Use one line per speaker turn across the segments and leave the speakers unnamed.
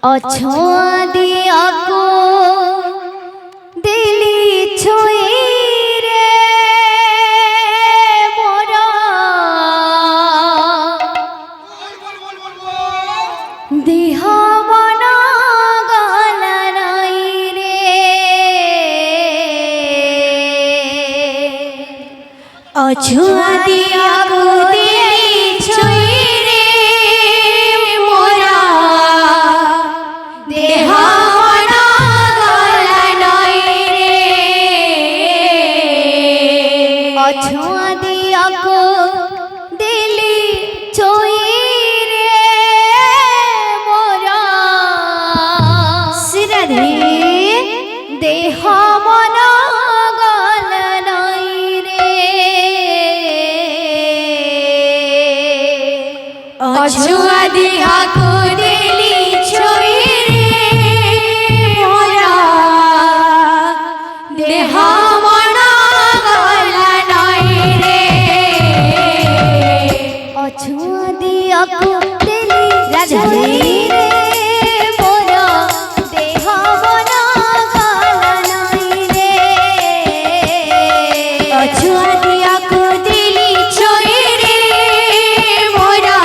अछुआ दिया को दिली छुई रे मोरा दिहा बना गाला नाई रे अछुआ दिया को दिली छुई अछुआ दिया को दिली छुई रे मोरा सिरधे देह मन गल नाई रे अछुआ दिया को दिली छुई रे मोरा देह अछुआ दिया को दिली छुई रे मोरा देह बना गाला नाई रे अछुआ दिया को दिली छुई रे मोरा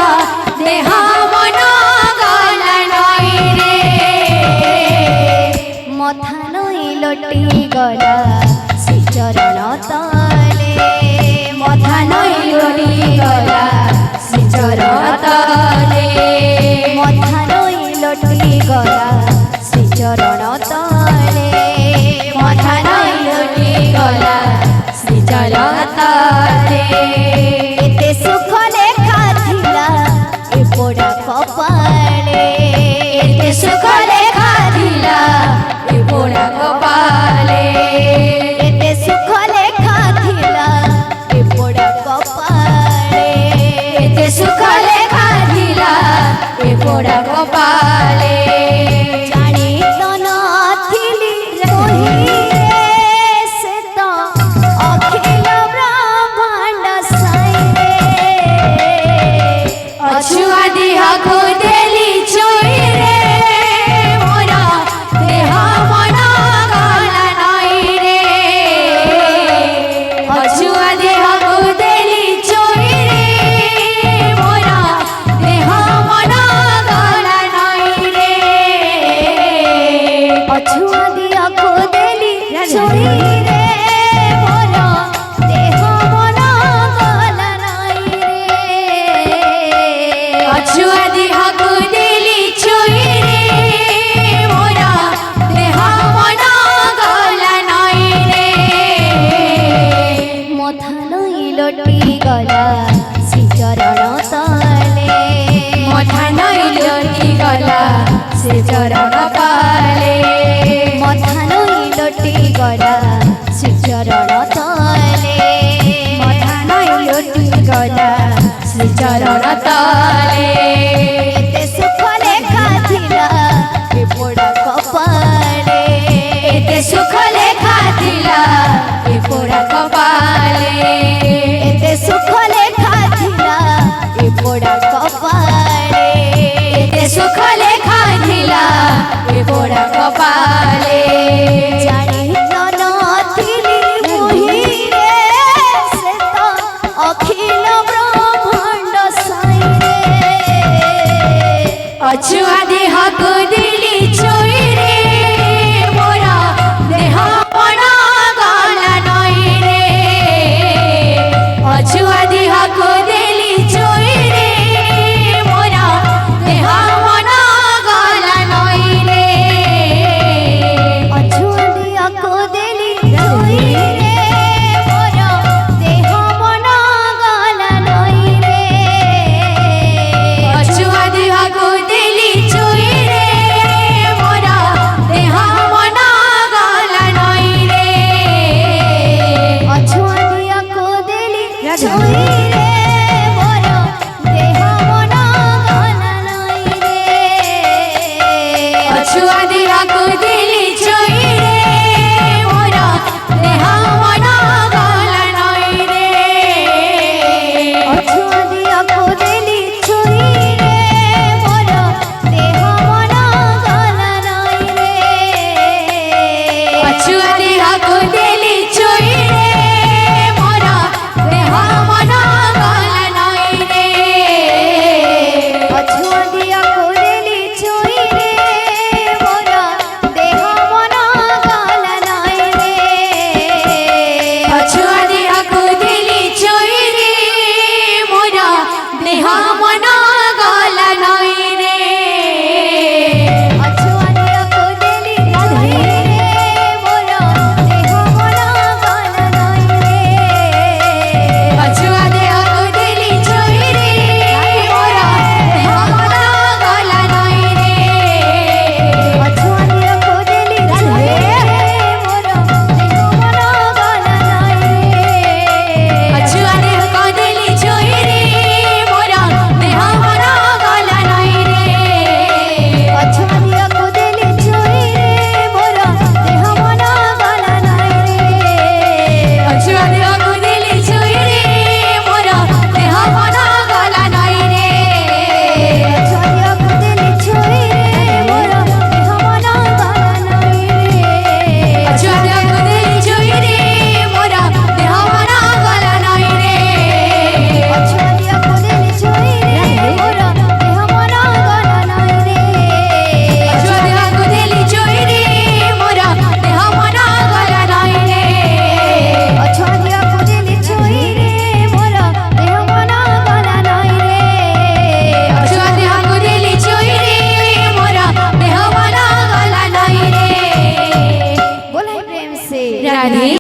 देह बना गाला नाई रे मथा नई लटी गला से चरण तले मथा नई लटी गला चरणतले मथा नई लटी गला से चरण तले मथा नई लटी गला से चरण तले एते सुख लेखा थिला ए पोड़ा कपाले एते सुख लेखा थिला ए पोड़ा कपाले एते सुख लेखा थिला ए पोड़ा कपाले सुख लेखा दिला ए पोड़ा कपाले जानी तो नाथिली रही रे से तो अखिल ब्रह्मांड साई रे अछुआ दिया को दिली छुई रे मोरा देह मन गला नाई रे अछुआ दिया को दिली छुई अछुआ दिया को दिली छुई रे मोरा देह बना गाला नाई रे अछुआ दिया को दिली छुई रे मोरा देह बना गाला नाई रे मथा नई लटी गला से चरण तले मथा नई लटी गला से चरण पाले